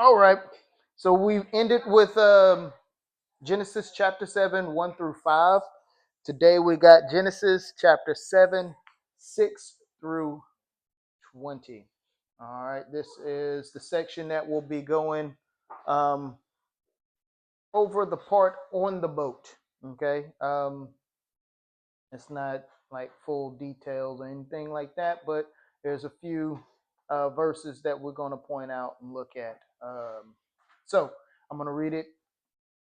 All right. So we ended with Genesis chapter 7, 1 through 5. Today we got Genesis chapter 7, 6 through 20. All right. This is the section that will be going um, over the part on the boat. Okay. It's not like full details or anything like that, but there's a few verses that we're going to point out and look at. So I'm going to read it,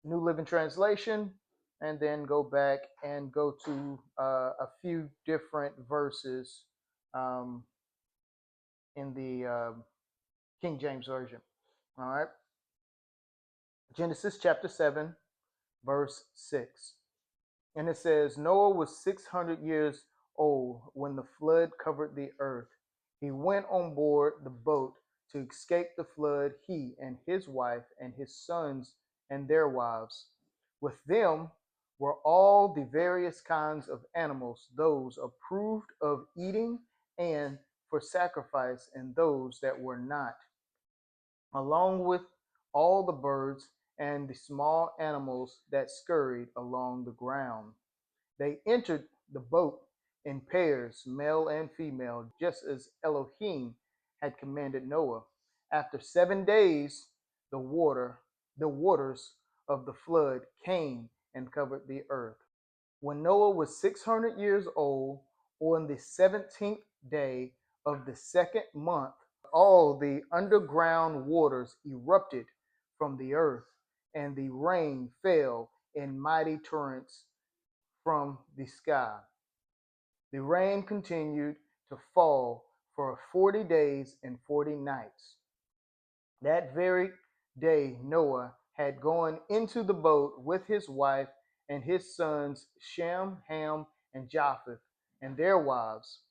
New Living Translation, and then go back and go to a few different verses um, in the King James Version. All right. Genesis chapter 7, verse 6. And it says, Noah was 600 years old when the flood covered the earth. He went on board the boat to escape the flood, he and his wife and his sons and their wives. With them were all the various kinds of animals, those approved of eating and for sacrifice, and those that were not, along with all the birds and the small animals that scurried along the ground. They entered the boat in pairs, male and female, just as Elohim had commanded Noah. After 7 days, the waters of the flood came and covered the earth. When Noah was 600 years old, on the 17th day of the second month, all the underground waters erupted from the earth, and the rain fell in mighty torrents from the sky. The rain continued to fall for 40 days and 40 nights. That very day, Noah had gone into the boat with his wife and his sons Shem, Ham, and Japheth, and their wives.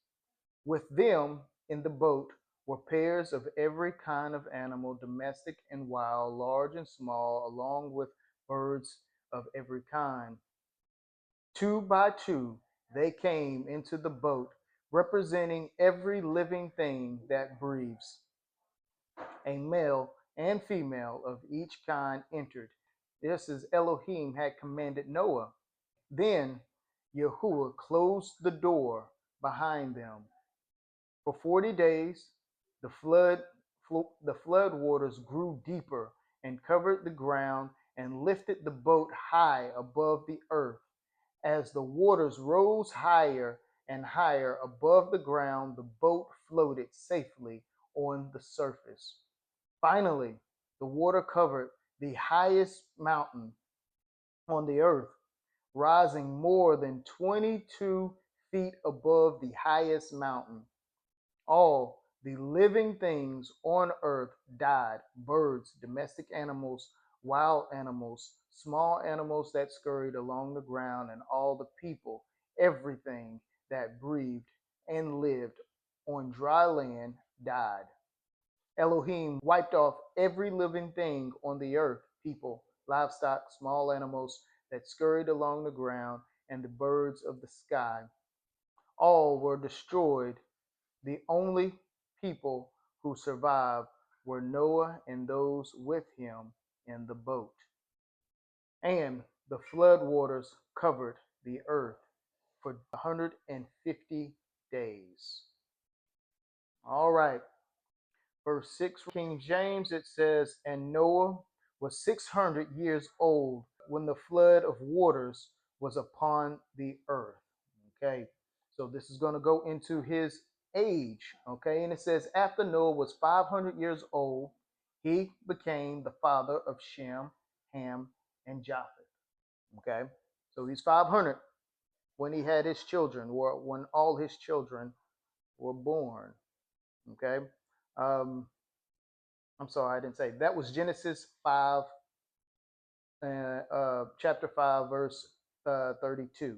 With them in the boat were pairs of every kind of animal, domestic and wild, large and small, along with birds of every kind. Two by two, they came into the boat, representing every living thing that breathes. A male and female of each kind entered. This is Elohim had commanded Noah. Then Yahuwah closed the door behind them. For 40 days, the flood waters grew deeper and covered the ground and lifted the boat high above the earth. As the waters rose higher and higher above the ground, the boat floated safely on the surface. Finally, the water covered the highest mountain on the earth, rising more than 22 feet above the highest mountain. All the living things on earth died: birds, domestic animals, wild animals, small animals that scurried along the ground, and all the people, everything that breathed and lived on dry land died. Elohim wiped off every living thing on the earth: people, livestock, small animals that scurried along the ground, and the birds of the sky. All were destroyed. The only people who survived were Noah and those with him in the boat. And the flood waters covered the earth for 150 days. All right. Verse 6, King James, it says, And Noah was 600 years old when the flood of waters was upon the earth. Okay. So this is going to go into his age. Okay. And it says, After Noah was 500 years old, he became the father of Shem, Ham, and Japheth. Okay. So he's 500 when he had his children, or when all his children were born. Okay. I'm sorry, I didn't say. That was Genesis 5, chapter 5, verse 32.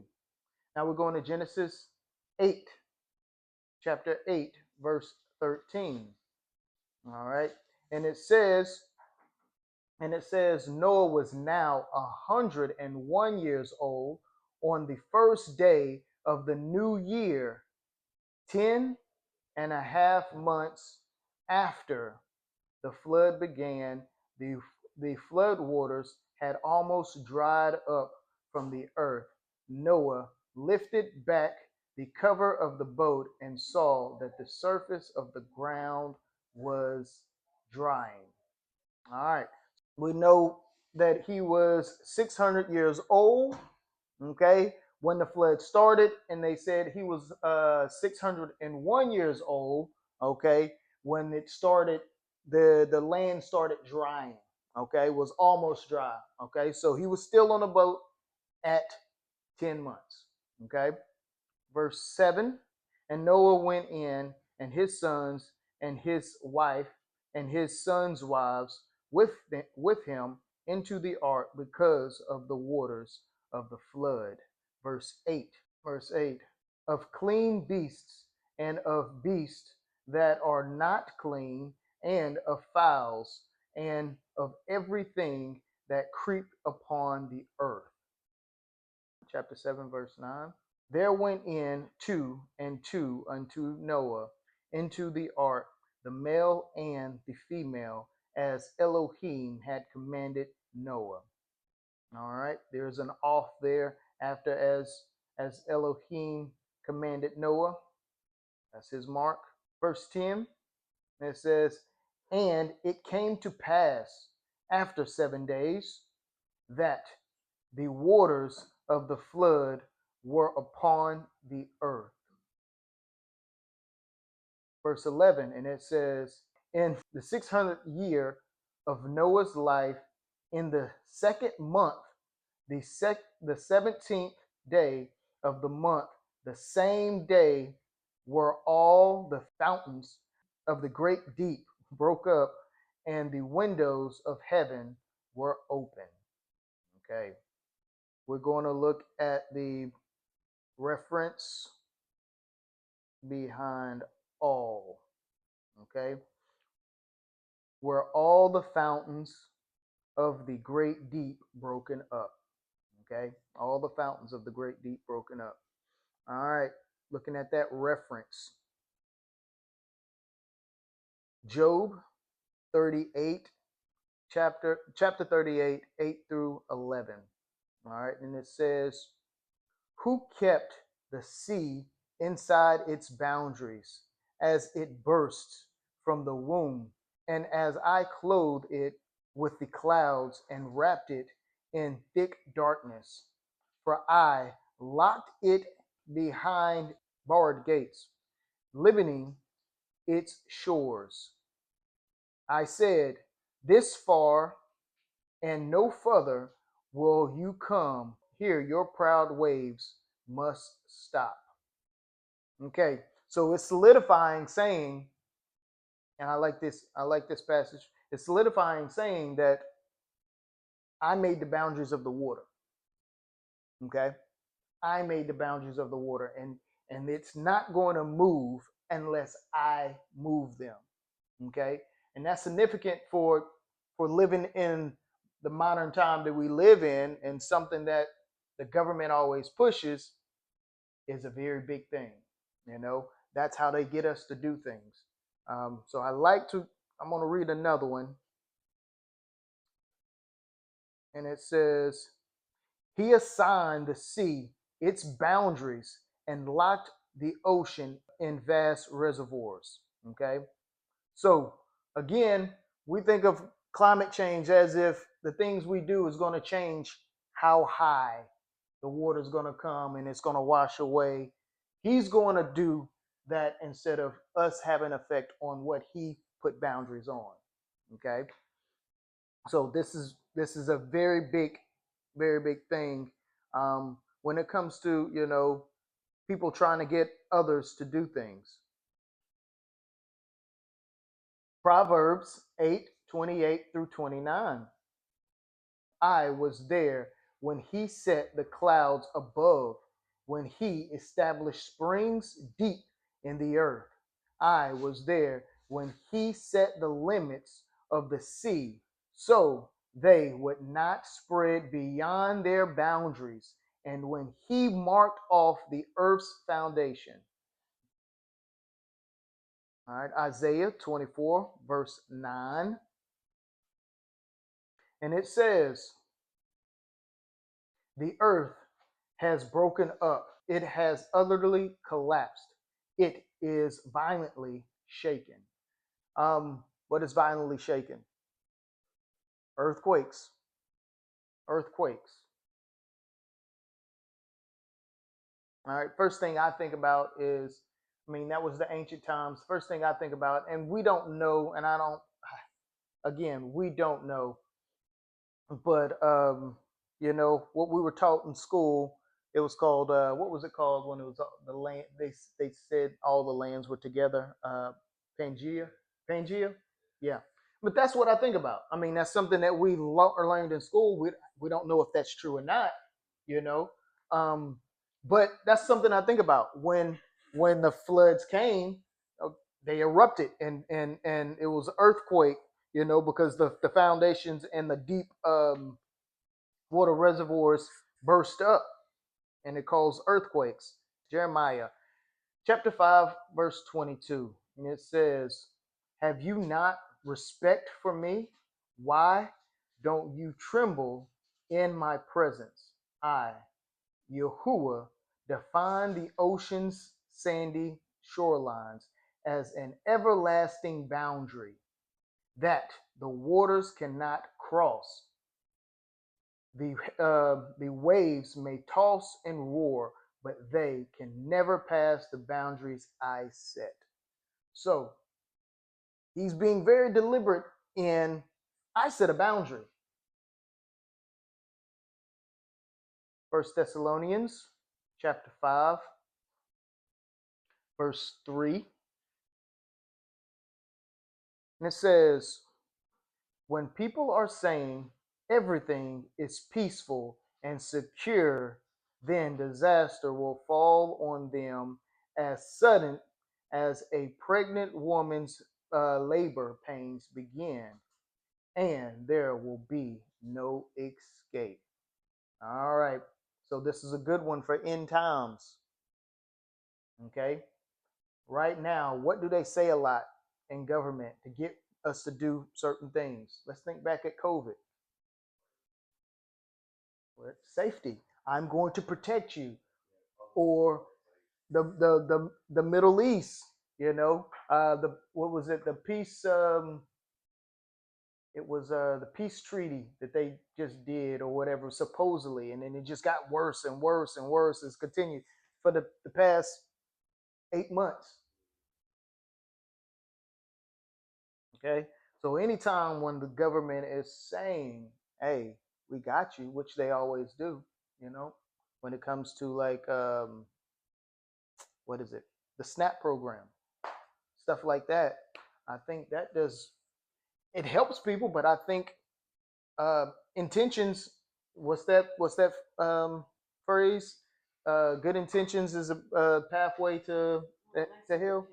Now we're going to Genesis 8, chapter 8, verse 13. All right. And it says, Noah was now 101 years old on the first day of the new year, 10 and a half months after the flood began, the, the flood waters had almost dried up from the earth, Noah lifted back the cover of the boat and saw that the surface of the ground was drying. All right. We know that he was 600 years old, okay, when the flood started, and they said he was 601 years old, okay, when it started, the land started drying, okay, was almost dry, okay, so he was still on the boat at 10 months, okay. Verse 7, and Noah went in, and his sons, and his wife, and his sons' wives with him into the ark because of the waters of the flood. Verse 8. Verse 8. Of clean beasts, and of beasts that are not clean, and of fowls, and of everything that creep upon the earth. Chapter 7, verse 9. There went in two and two unto Noah into the ark, the male and the female, as Elohim had commanded Noah. All right, there's an off there after as Elohim commanded Noah. That's his mark. Verse 10, it says, and it came to pass after 7 days that the waters of the flood were upon the earth. Verse 11, and it says, in the 600th year of Noah's life, in the second month, the 17th day of the month, the same day were all the fountains of the great deep broke up, and the windows of heaven were open. Okay, we're going to look at the reference behind all. Okay, were all the fountains of the great deep broken up. Okay, all the fountains of the great deep broken up. All right, looking at that reference, Job 38, chapter 38, 8 through 11. All right, and it says, who kept the sea inside its boundaries as it bursts from the womb, and as I clothed it with the clouds and wrapped it in thick darkness? For I locked it behind barred gates, limiting its shores. I said, this far and no further will you come. Here your proud waves must stop. Okay, so it's solidifying saying, and I like this passage. It's solidifying saying that I made the boundaries of the water. Okay, I made the boundaries of the water, and it's not going to move unless I move them. Okay, and that's significant for living in the modern time that we live in, and something that the government always pushes is a very big thing. You know, that's how they get us to do things. So I like to. I'm going to read another one, and it says, he assigned the sea its boundaries and locked the ocean in vast reservoirs. Okay. So again, we think of climate change as if the things we do is going to change how high the water is going to come and it's going to wash away. He's going to do that instead of us having effect on what he put boundaries on. Okay. So this is a very big thing when it comes to, you know, people trying to get others to do things. Proverbs 8:28 through 29. I was there when he set the clouds above, when he established springs deep in the earth. I was there when he set the limits of the sea, so they would not spread beyond their boundaries, and when he marked off the earth's foundation. All right, Isaiah 24, verse 9. And it says, the earth has broken up, it has utterly collapsed, it is violently shaken. What is violently shaken? Earthquakes. Earthquakes. All right. First thing I think about is, I mean, that was the ancient times. First thing I think about, and we don't know, and I don't, again, we don't know, but what we were taught in school, it was called, what was it called when it was the land? They said all the lands were together. Pangea, Pangea, yeah. But that's what I think about. I mean, that's something that we learned in school. We don't know if that's true or not, you know. Um, but that's something I think about when the floods came. uh, They erupted, and it was an earthquake, because the foundations and the deep water reservoirs burst up, and it caused earthquakes. Jeremiah chapter 5, verse 22. And it says, have you not respect for me? Why don't you tremble in my presence? I, Yahuwah, define the ocean's sandy shorelines as an everlasting boundary that the waters cannot cross. The waves may toss and roar, but they can never pass the boundaries I set. So he's being very deliberate in, I set a boundary. First Thessalonians chapter 5, verse 3. And it says, when people are saying everything is peaceful and secure, then disaster will fall on them as sudden as a pregnant woman's labor pains begin, and there will be no escape. All right. So this is a good one for end times. Okay. Right now, what do they say a lot in government to get us to do certain things? Let's think back at COVID. Safety. I'm going to protect you. Or the Middle East, the what was it? The peace it was the peace treaty that they just did or whatever, supposedly, and then it just got worse and worse and worse. It's continued for the past 8 months. Okay. So anytime when the government is saying, hey, we got you, which they always do, when it comes to like what is it? The SNAP program, stuff like that. I think that does, it helps people, but I think intentions, what's that phrase? Good intentions is a pathway to hell.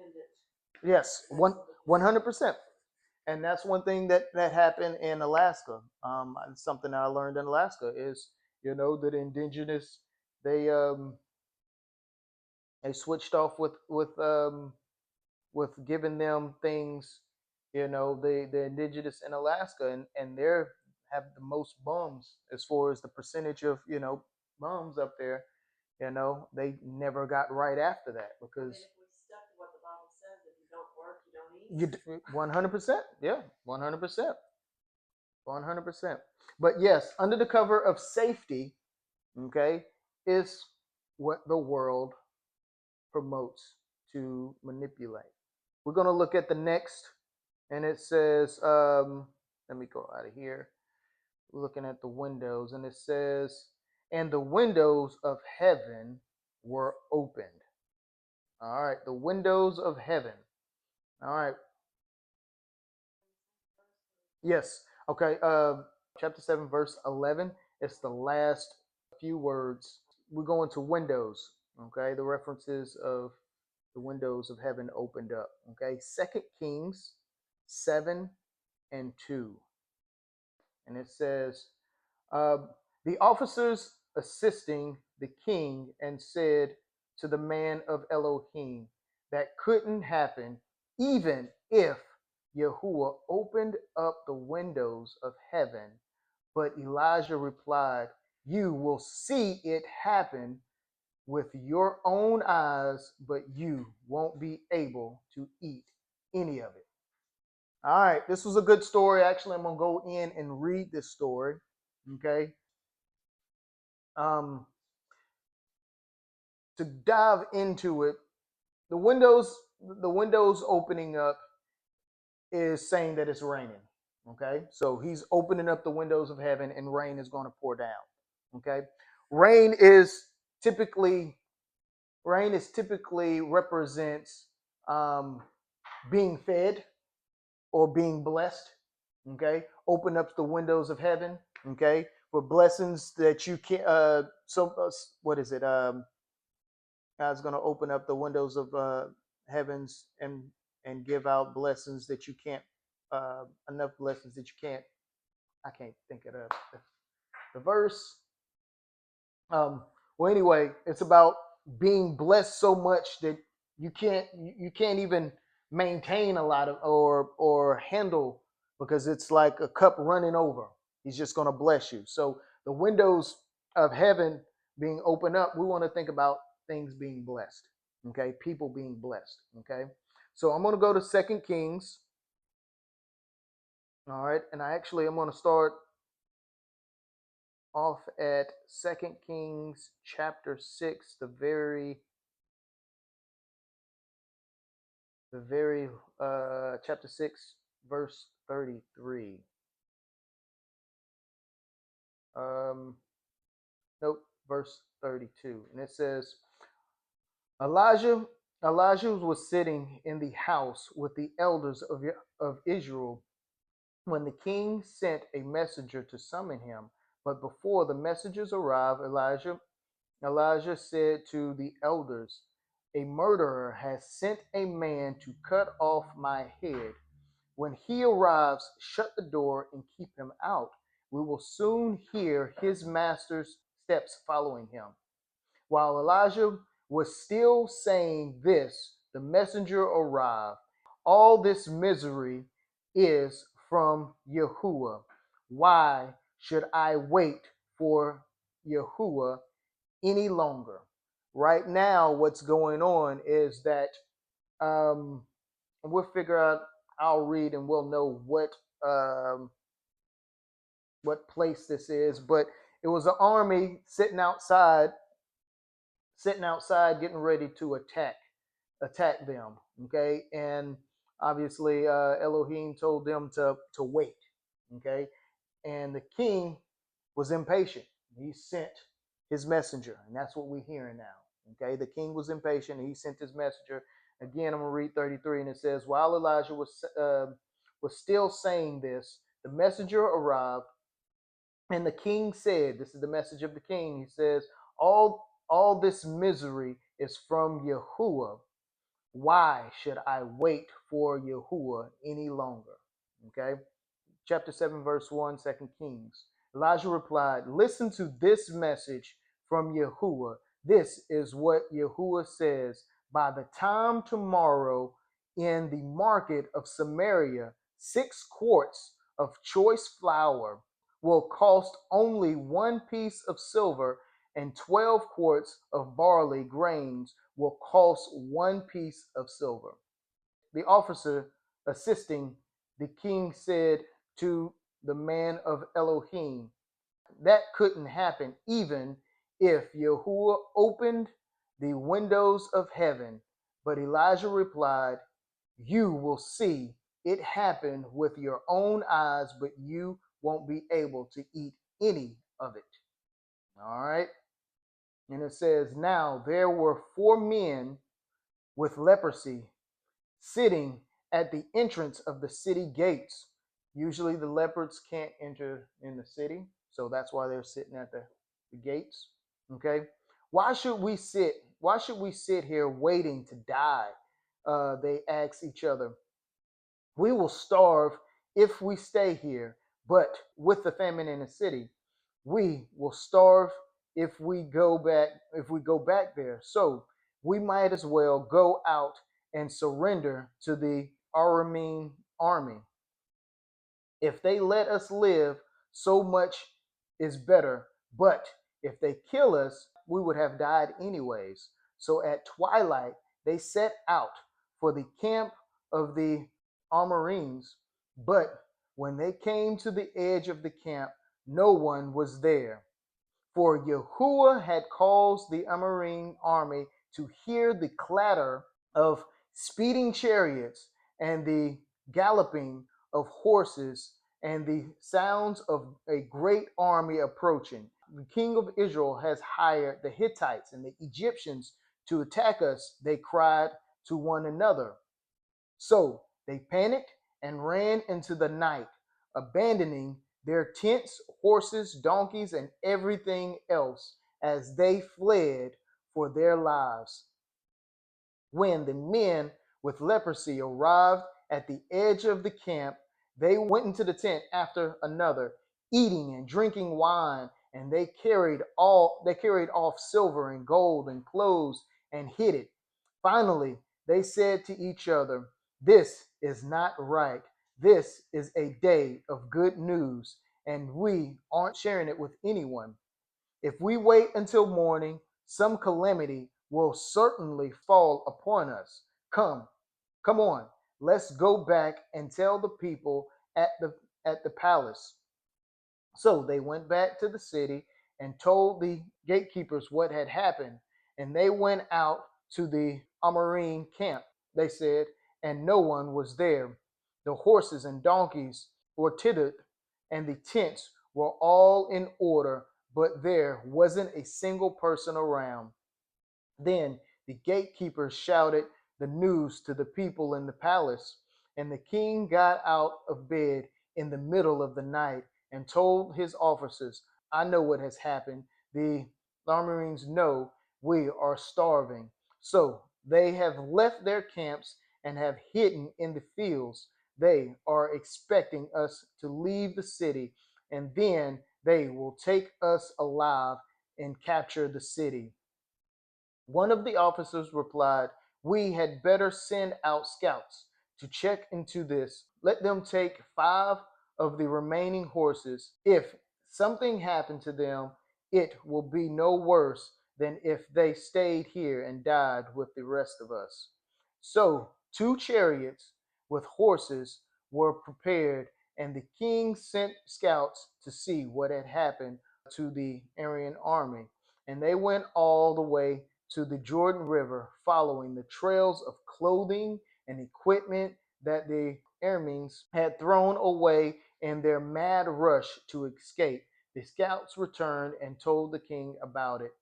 Yes, 100%. And that's one thing that happened in Alaska. Something that I learned in Alaska is, that indigenous, they they switched off with giving them things. The indigenous in Alaska, and they're have the most bums as far as the percentage of bums up there. They never got right after that because you 100%, yeah, 100%, 100%. But yes, under the cover of safety, okay, is what the world promotes to manipulate. We're going to look at the next, and it says, let me go out of here. We're looking at the windows, and it says, and the windows of heaven were opened. All right, the windows of heaven. All right. Yes. Okay. Chapter 7, verse 11. It's the last few words. We're going to windows. Okay. The references of the windows of heaven opened up. Okay. 2 Kings 7 and 2. And it says, uh, the officers assisting the king and said to the man of Elohim, that couldn't happen even if Yahuwah opened up the windows of heaven But Elijah replied, "You will see it happen with your own eyes, but you won't be able to eat any of it." All right, this was a good story. Actually, I'm going to go in and read this story. Okay. Um, to dive into it, the windows, the windows opening up is saying that it's raining. Okay, so he's opening up the windows of heaven, and rain is going to pour down. Okay, rain is typically represents um, being fed or being blessed. Okay, open up the windows of heaven. Okay, for blessings that you can't. What is it? God's going to open up the windows of heavens and give out blessings that you can't. Enough blessings that you can't. I can't think of the verse. Um, well, anyway, it's about being blessed so much that you can't even maintain a lot of or handle, because it's like a cup running over. He's just going to bless you. So the windows of heaven being opened up, we want to think about things being blessed. Okay, people being blessed. Okay, so I'm going to go to Second Kings. All right, and I'm going to start off at Second Kings chapter 6, the very chapter 6 verse 33. Um nope, verse 32. And it says, Elijah Elijah was sitting in the house with the elders of Israel when the king sent a messenger to summon him. But before the messengers arrived, Elijah said to the elders, "A murderer has sent a man to cut off my head. When he arrives, shut the door and keep him out. We will soon hear his master's steps following him." While Elijah was still saying this, the messenger arrived. "All this misery is from Yahuwah. Why should I wait for Yahuwah any longer?" Right now, what's going on is that um, we'll figure out. I'll read and we'll know um, what place this is. But it was an army sitting outside, getting ready to attack them. Okay, and obviously Elohim told them to wait. Okay, and the king was impatient. He sent his messenger, and that's what we're hearing now. Okay, the king was impatient, and he sent his messenger. Again, I'm gonna read 33, and it says, "While Elijah was still saying this, the messenger arrived, and the king said, this is the message of the king. He says, all this misery is from Yahuwah. Why should I wait for Yahuwah any longer?" Okay, chapter 7, verse 1, 2 Kings. Elijah replied, "Listen to this message from Yahuwah. This is what Yahuwah says. By the time tomorrow in the market of Samaria, 6 quarts of choice flour will cost only 1 piece of silver, and 12 quarts of barley grains will cost 1 piece of silver." The officer assisting the king said to the man of Elohim, "That couldn't happen even if Yahuwah opened the windows of heaven." But Elijah replied, "You will see it happen with your own eyes, but you won't be able to eat any of it." All right. And it says, "Now there were 4 men with leprosy sitting at the entrance of the city gates." Usually the leopards can't enter in the city, so that's why they're sitting at the gates. Okay. Why should we sit here waiting to die? They ask each other. "We will starve if we stay here, but with the famine in the city, we will starve if we go back there. So we might as well go out and surrender to the Aramean army. If they let us live, so much is better, but if they kill us, we would have died anyways. So at twilight, they set out for the camp of the Amorenes. But when they came to the edge of the camp, no one was there. For Yahuwah had caused the Amarine army to hear the clatter of speeding chariots and the galloping of horses and the sounds of a great army approaching. The king of Israel has hired the Hittites and the Egyptians to attack us, they cried to one another. So they panicked and ran into the night, abandoning their tents, horses, donkeys, and everything else as they fled for their lives. When the men with leprosy arrived at the edge of the camp, they went into the tent after another, eating and drinking wine, and they carried off silver and gold and clothes and hid it. Finally, they said to each other, "This is not right. This is a day of good news, and we aren't sharing it with anyone. If we wait until morning, some calamity will certainly fall upon us. Come on, let's go back and tell the people at the palace." So they went back to the city and told the gatekeepers what had happened. And they went out to the Amarine camp, they said, and no one was there. The horses and donkeys were tethered, and the tents were all in order, but there wasn't a single person around. Then the gatekeepers shouted the news to the people in the palace, and the king got out of bed in the middle of the night and told his officers, "I know what has happened. The Armenians know we are starving. So they have left their camps and have hidden in the fields. They are expecting us to leave the city, and then they will take us alive and capture the city." One of the officers replied, "We had better send out scouts to check into this. Let them take 5 of the remaining horses. If something happened to them, it will be no worse than if they stayed here and died with the rest of us." So 2 chariots with horses were prepared, and the king sent scouts to see what had happened to the Aryan army. And they went all the way to the Jordan River, following the trails of clothing and equipment that the Arameans had thrown away in their mad rush to escape. The scouts returned and told the king about it.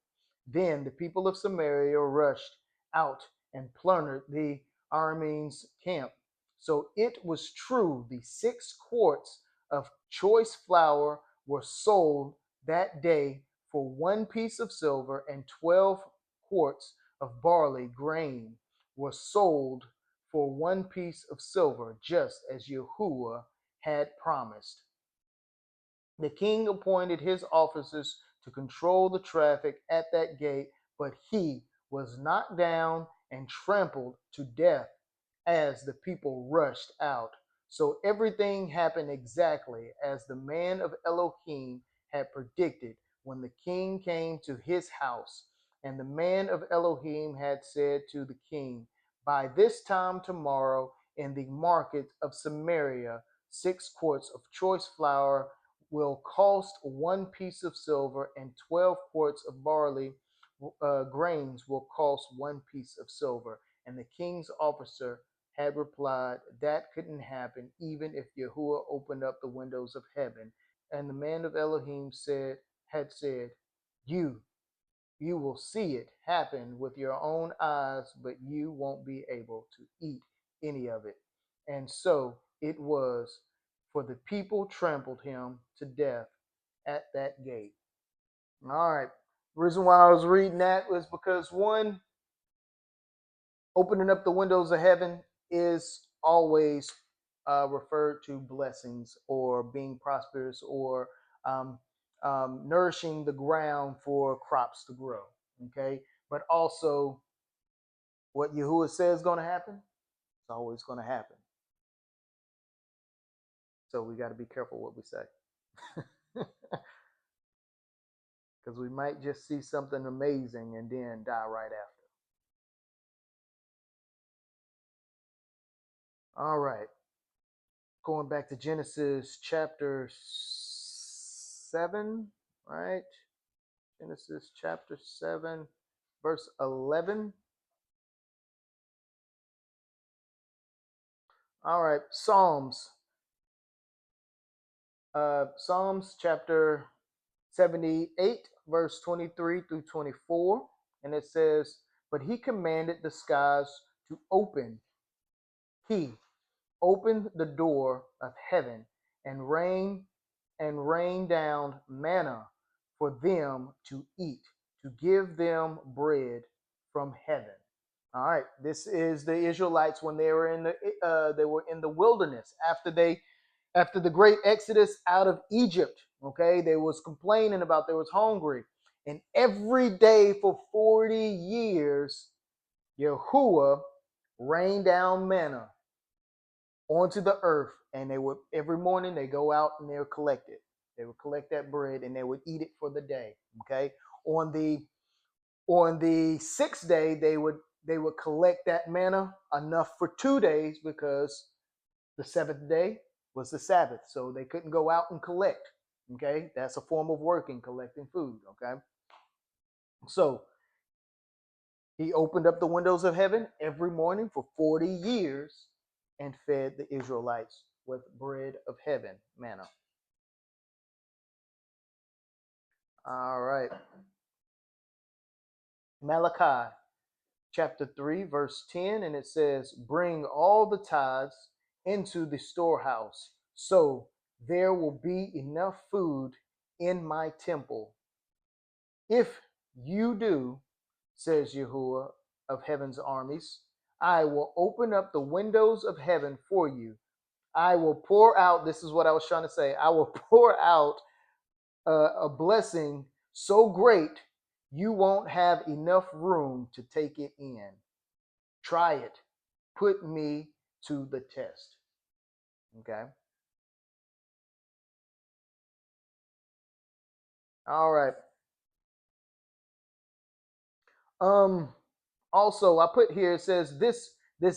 Then the people of Samaria rushed out and plundered the Arameans' camp. So it was true, the 6 quarts of choice flour were sold that day for 1 piece of silver, and 12 quarts of barley grain were sold for 1 piece of silver, just as Yahuwah had promised. The king appointed his officers to control the traffic at that gate, but he was knocked down and trampled to death as the people rushed out. So everything happened exactly as the man of Elohim had predicted when the king came to his house. And the man of Elohim had said to the king, "By this time tomorrow, in the market of Samaria, 6 quarts of choice flour will cost 1 piece of silver, and 12 quarts of barley grains will cost 1 piece of silver." And the king's officer had replied, "That couldn't happen, even if Yahuwah opened up the windows of heaven." And the man of Elohim had said, "You, you will see it happen with your own eyes, but you won't be able to eat any of it." And so it was, for the people trampled him to death at that gate. All right. The reason why I was reading that was because, one, opening up the windows of heaven is always referred to blessings or being prosperous or um, nourishing the ground for crops to grow. Okay. But also, what Yahuwah says is going to happen, it's always going to happen. So we got to be careful what we say. because we might just see something amazing and then die right after. All right. Going back to Genesis chapter 7, right? Genesis chapter 7, verse 11. All right. Psalms chapter 78, verse 23 through 24. And it says, "But he commanded the skies to open. He opened the door of heaven and rain down manna for them to eat, to give them bread from heaven." All right, this is the Israelites when they were in the wilderness after the great exodus out of Egypt. Okay, they was complaining about they was hungry, and every day for 40 years, Yahuwah rained down manna onto the earth, and they would every morning they go out and they would collect it. They would collect that bread and they would eat it for the day. Okay, on the sixth day they would collect that manna enough for 2 days because the seventh day was the Sabbath, so they couldn't go out and collect. Okay, that's a form of working, collecting food. Okay, so he opened up the windows of heaven every morning for 40 years and fed the Israelites with bread of heaven, manna. All right. Malachi chapter 3, verse 10, and it says, "Bring all the tithes into the storehouse, so there will be enough food in my temple. If you do, says Yahuwah of heaven's armies, I will open up the windows of heaven for you. I will pour out," this is what I was trying to say, "I will pour out a blessing so great you won't have enough room to take it in. Try it. Put me to the test." Okay. All right. Um. Also, I put here, it says this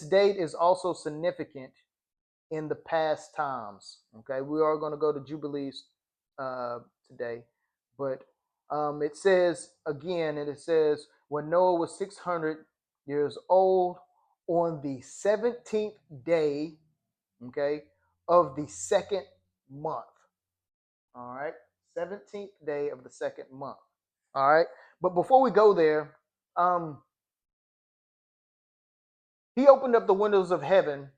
date is also significant in the past times. Okay, we are going to go to Jubilees today, but it says again, and it says when Noah was 600 years old on the 17th day, okay, of the second month. All right, 17th day of the second month. All right, but before we go there, um, he opened up the windows of heaven.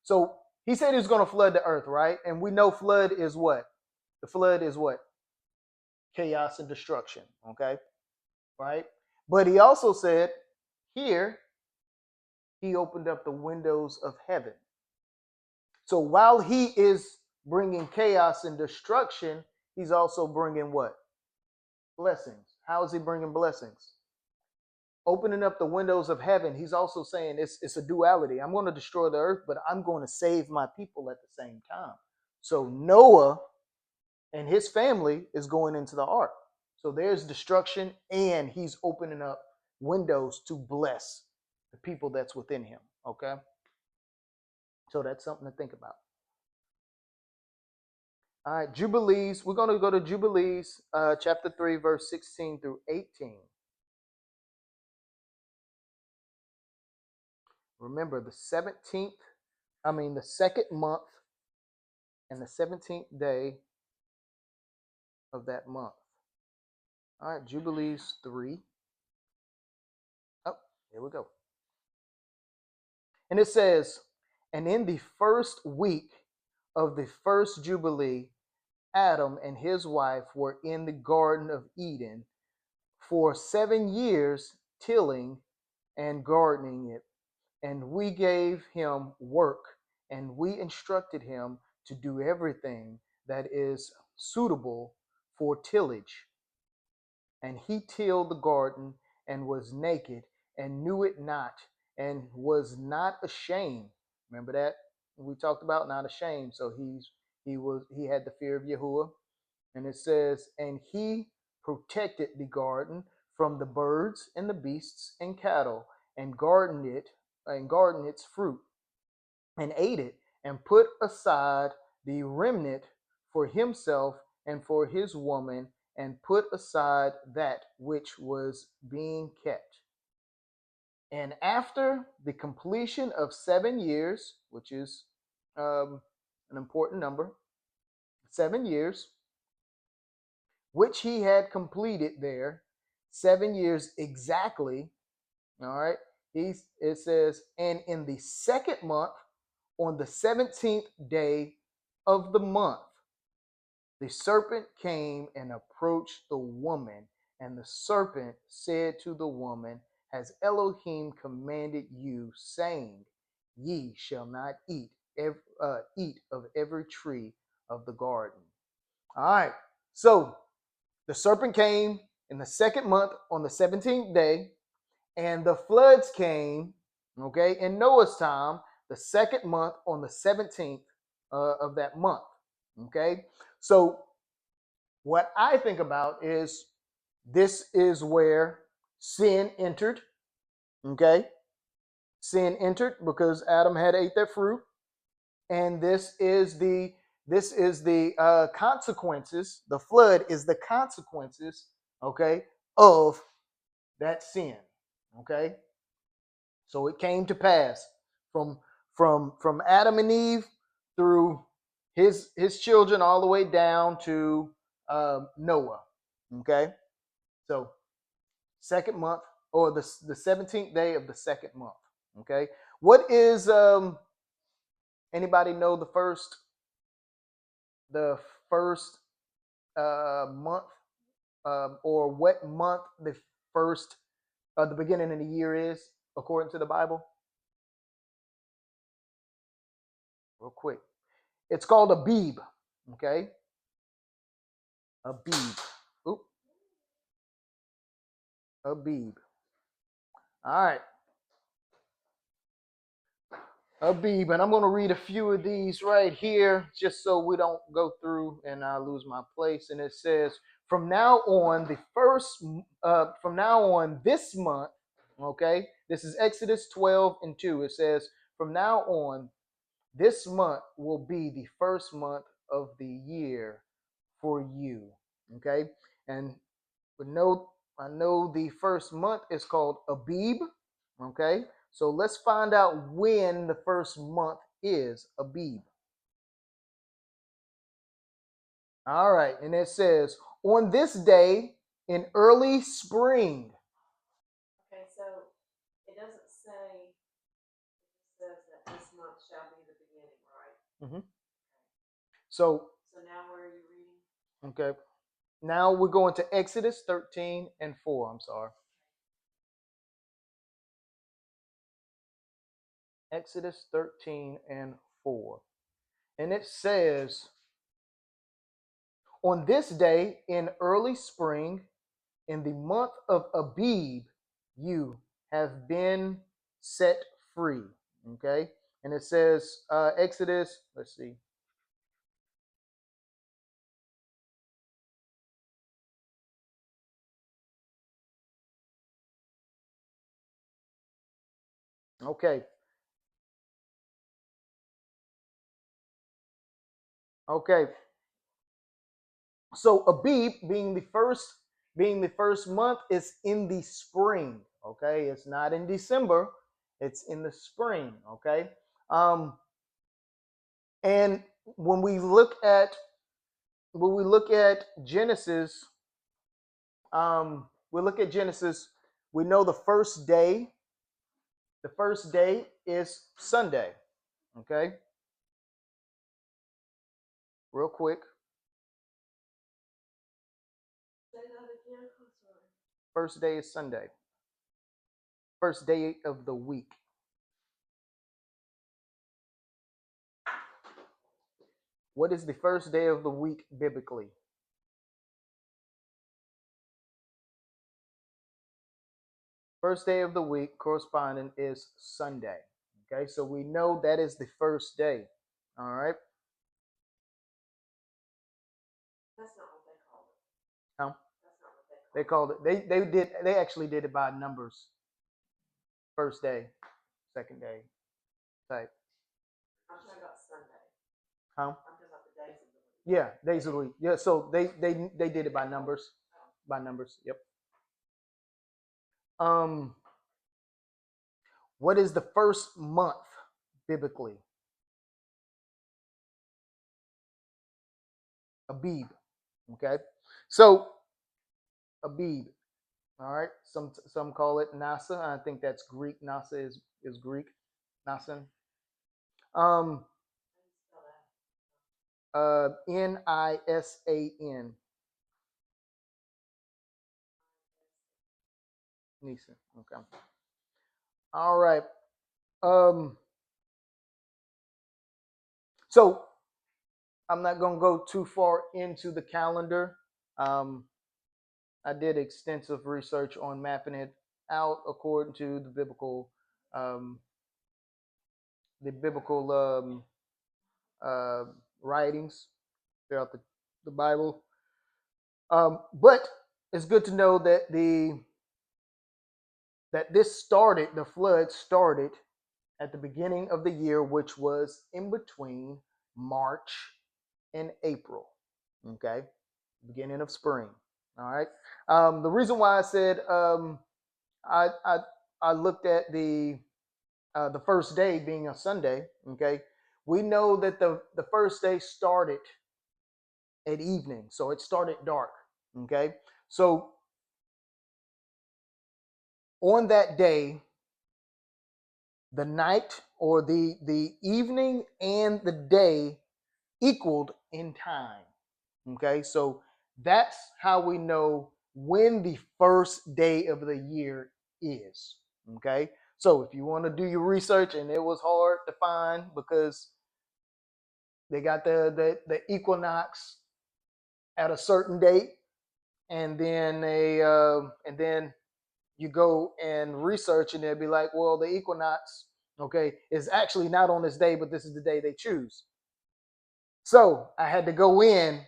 So he said he was going to flood the earth, right? And we know flood is what? The flood is what? Chaos and destruction, okay? Right? But he also said here, he opened up the windows of heaven. So while he is bringing chaos and destruction, he's also bringing what? Blessings. How is he bringing blessings? Opening up the windows of heaven. He's also saying it's a duality. I'm going to destroy the earth, but I'm going to save my people at the same time. So Noah and his family is going into the ark. So there's destruction, and he's opening up windows to bless the people that's within him. Okay. So that's something to think about. All right, Jubilees. We're going to go to Jubilees, chapter 3, verse 16 through 18. Remember the 17th, the second month and the 17th day of that month. All right, Jubilees 3. Oh, here we go. And it says, "And in the first week of the first Jubilee, Adam and his wife were in the Garden of Eden for 7 years, tilling and gardening it. And we gave him work, and we instructed him to do everything that is suitable for tillage. And he tilled the garden and was naked and knew it not and was not ashamed." Remember that we talked about not ashamed. So he had the fear of Yahuwah. And it says, "And he protected the garden from the birds and the beasts and cattle, and gardened its fruit, and ate it, and put aside the remnant for himself and for his woman, and put aside that which was being kept. And after the completion of 7 years, which is an important number, 7 years, which he had completed there, 7 years exactly. All right. It says, and in the second month, on the 17th day of the month, the serpent came and approached the woman, and the serpent said to the woman, has Elohim commanded you, saying, ye shall not eat of every tree of the garden. All right. So the serpent came in the second month on the 17th day, and the floods came, okay, in Noah's time, the second month on the 17th of that month. Okay. So what I think about is this is where sin entered. Okay. Sin entered because Adam had ate that fruit. And this is the consequences. The flood is the consequences, okay, of that sin. Okay. So it came to pass from Adam and Eve through his children all the way down to Noah. Okay. So second month, or the 17th day of the second month. Okay. What is anybody know the first month, or what month the beginning of the year is according to the Bible? Real quick, it's called Abib. Okay, Abib. Oop, Abib. All right, Abib, and I'm going to read a few of these right here, just so we don't go through and I lose my place. And it says, from now on, from now on this month. Okay, this is Exodus 12:2. It says, from now on, this month will be the first month of the year for you. Okay, and I know the first month is called Abib. Okay, so let's find out when the first month is Abib. All right, and it says, on this day in early spring. Okay, so it doesn't say, it says that this month shall be the beginning, right? Mm-hmm. So now where are you reading? Okay, now we're going to Exodus 13:4. I'm sorry. Exodus 13:4. And it says, on this day in early spring, in the month of Abib, you have been set free. Okay. And it says, Exodus, let's see. Okay. Okay. So Abib being the first month is in the spring. Okay. It's not in December. It's in the spring. Okay. Um, and when we look at Genesis, we look at Genesis, we know the first day is Sunday. Okay, real quick. Say that again. I'm sorry. First day is Sunday. First day of the week. What is the first day of the week biblically? First day of the week corresponding is Sunday. Okay, so we know that is the first day. All right. That's not what they call it. Huh? That's not They called it. They actually did it by numbers. First day, second day, type. I'm talking about Sunday. Huh? I'm talking about the days of the week. Yeah, days of the week. Yeah, so they did it by numbers. By numbers. Yep. Um, what is the first month biblically? Abib. Okay. So Abib. All right. Some call it Nasa. I think that's Greek. Nasa is Greek. Nasan. Um. Nisan. Nisan. Okay. All right. Um. So I'm not gonna go too far into the calendar. Um. I did extensive research on mapping it out according to um, the biblical uh, writings throughout the Bible. But it's good to know that this started, the flood started at the beginning of the year, which was in between March and April. Okay, beginning of spring. All right. The reason why I said I, I I looked at the first day being a Sunday. Okay, we know that the first day started at evening, so it started dark. Okay, so on that day, the night or the evening and the day equaled in time. Okay, so that's how we know when the first day of the year is. Okay, so if you want to do your research, and it was hard to find because they got the equinox at a certain date, and then you go and research, and they'll be like, well, the equinox, okay, is actually not on this day, but this is the day they choose. So I had to go in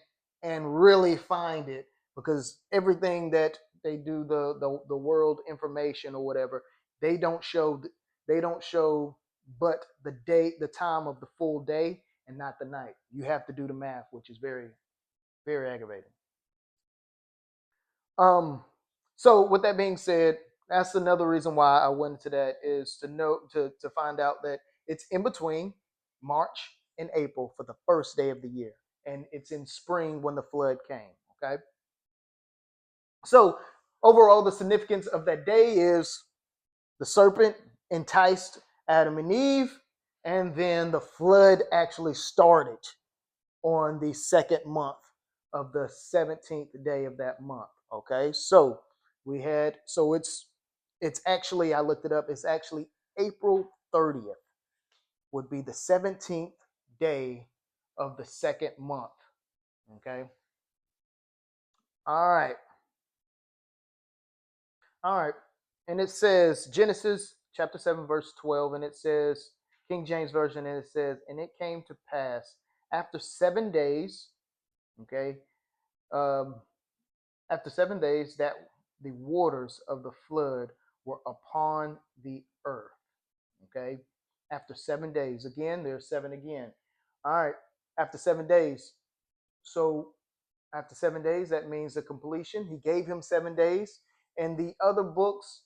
and really find it, because everything that they do, the world information or whatever, they don't show they don't show but the day, the time of the full day, and not the night. You have to do the math, which is very, very aggravating. Um, so with that being said, that's another reason why I went into that, is to know, to find out that it's in between March and April for the first day of the year, and it's in spring when the flood came. Okay, so overall, the significance of that day is the serpent enticed Adam and Eve, and then the flood actually started on the second month of the 17th day of that month. Okay, so it's actually, I looked it up, it's actually April 30th would be the 17th day of the second month. Okay, all right, all right. And it says Genesis chapter 7, verse 12, and it says, King James Version, and it says, and it came to pass after 7 days, okay, um, after 7 days, that the waters of the flood were upon the earth. Okay. After 7 days, again, there's seven again. All right. After 7 days. So after 7 days, that means the completion. He gave him 7 days. And the other books,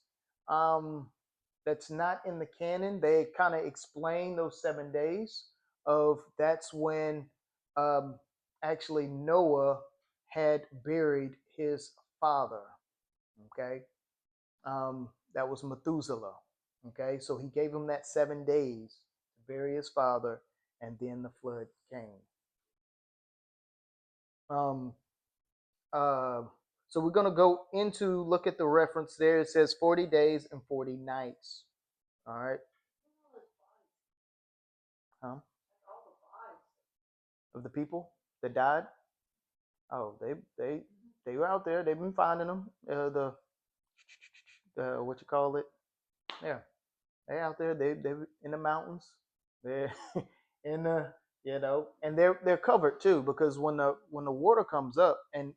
that's not in the canon, they kind of explain those 7 days of that's when um, actually Noah had buried his father. Okay, that was Methuselah. Okay, so he gave him that 7 days to bury his father, and then the flood came. Um, uh, so we're gonna go into look at the reference there. It says 40 days and 40 nights. All right, huh? Of the people that died. Oh, they were out there. They've been finding them. The what you call it? Yeah, they out there. They in the mountains. They're in and they're covered too, because when the water comes up, and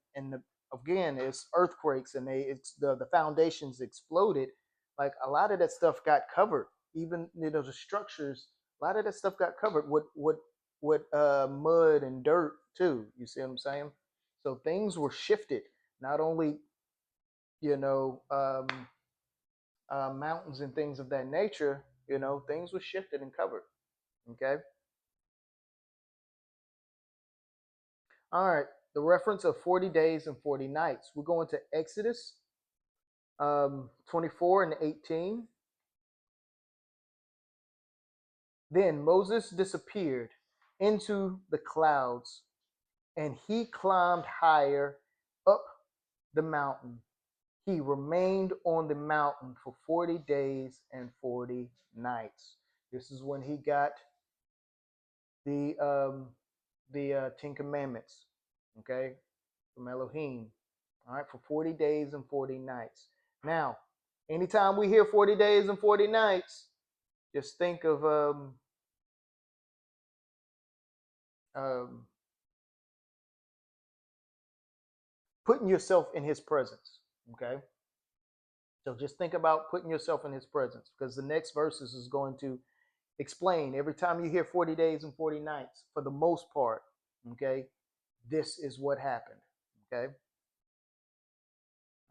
again, it's earthquakes and it's the foundations exploded. Like a lot of that stuff got covered. Even the structures, a lot of that stuff got covered with mud and dirt too. You see what I'm saying? So things were shifted. Not only you know um, mountains and things of that nature. Things were shifted and covered. Okay. All right. The reference of 40 days and 40 nights. We're going to Exodus 24 and 18. Then Moses disappeared into the clouds, and he climbed higher up the mountain. He remained on the mountain for 40 days and 40 nights. This is when he got the um, the Ten Commandments, okay, from Elohim. All right, for 40 days and 40 nights. Now, anytime we hear 40 days and 40 nights, just think of um, putting yourself in his presence, okay? So just think about putting yourself in his presence, because the next verses is going to explain every time you hear 40 days and 40 nights, for the most part, okay, this is what happened, okay?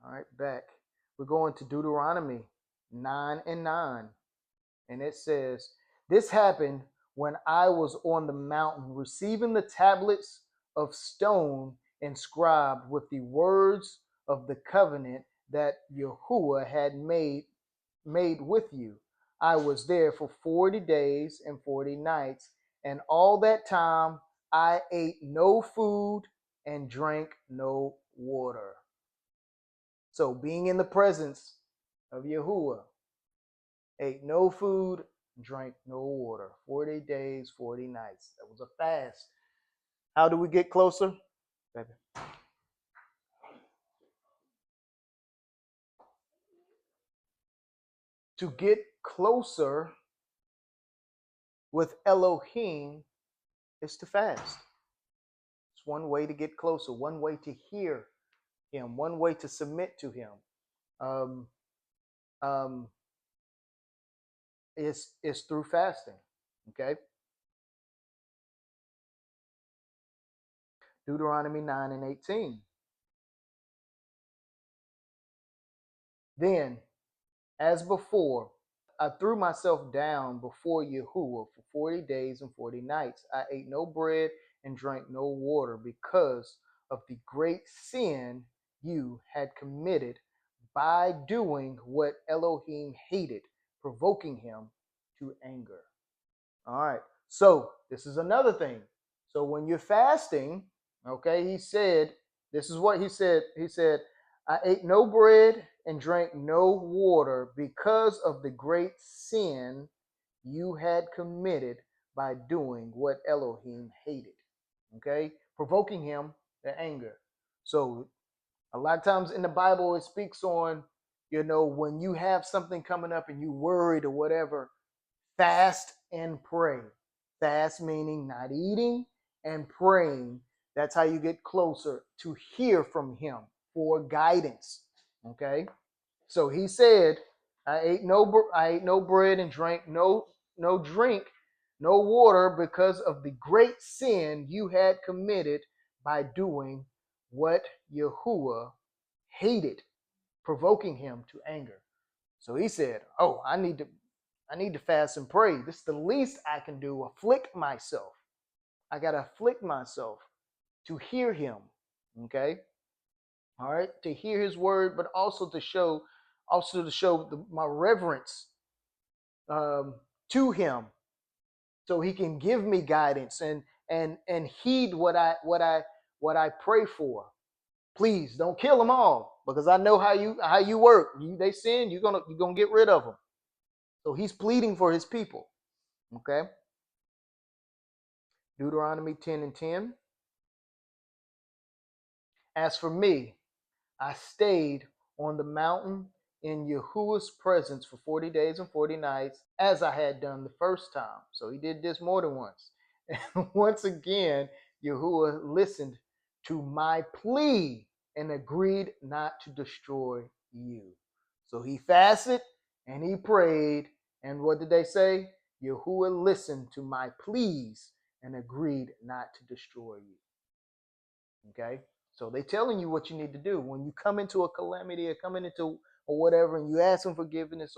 All right, back. We're going to Deuteronomy 9 and 9. And it says, this happened when I was on the mountain receiving the tablets of stone inscribed with the words of the covenant that Yahuwah had made with you. I was there for 40 days and 40 nights, and all that time I ate no food and drank no water. So being in the presence of Yahuwah, ate no food, drank no water. 40 days, 40 nights. That was a fast. How do we get closer? Baby. To get closer with Elohim is to fast. It's one way to get closer, one way to hear him, one way to submit to him. Um, um, is through fasting. Okay. Deuteronomy 9 and 18. Then, as before, I threw myself down before Yahuwah for 40 days and 40 nights. I ate no bread and drank no water because of the great sin you had committed by doing what Elohim hated, provoking him to anger. All right. So this is another thing. So when you're fasting, okay, he said, this is what he said. He said, I ate no bread and drank no water because of the great sin you had committed by doing what Elohim hated. Okay, provoking him to anger. So a lot of times in the Bible, it speaks on, when you have something coming up and you worried or whatever, fast and pray. Fast meaning not eating and praying. That's how you get closer to hear from him for guidance. Okay. So he said, I ate no bread and drank no drink, no water because of the great sin you had committed by doing what Yahuwah hated, provoking him to anger. So he said, "Oh, I need to fast and pray. This is the least I can do. Afflict myself. I gotta afflict myself to hear him." Okay. All right, to hear his word, but also to show my reverence um, to him, so he can give me guidance and heed what I pray for. Please don't kill them all, because I know how you work. They sin, you're gonna get rid of them. So he's pleading for his people. Okay. Deuteronomy 10 and 10. As for me, I stayed on the mountain in Yahuwah's presence for 40 days and 40 nights, as I had done the first time. So he did this more than once. And once again, Yahuwah listened to my plea and agreed not to destroy you. So he fasted and he prayed. And what did they say? Yahuwah listened to my pleas and agreed not to destroy you. Okay? So they telling you what you need to do. When you come into a calamity or coming into or whatever, and you ask for forgiveness,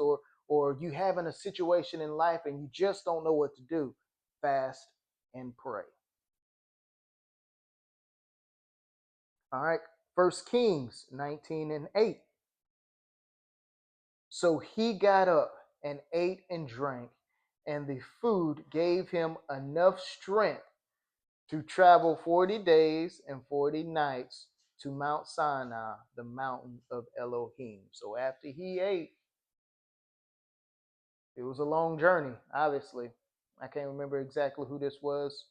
or you having a situation in life and you just don't know what to do, fast and pray. All right. First Kings 19:8. So he got up and ate and drank, and the food gave him enough strength to travel 40 days and 40 nights to Mount Sinai, the mountain of Elohim. So after he ate, it was a long journey, obviously. I can't remember exactly who this was.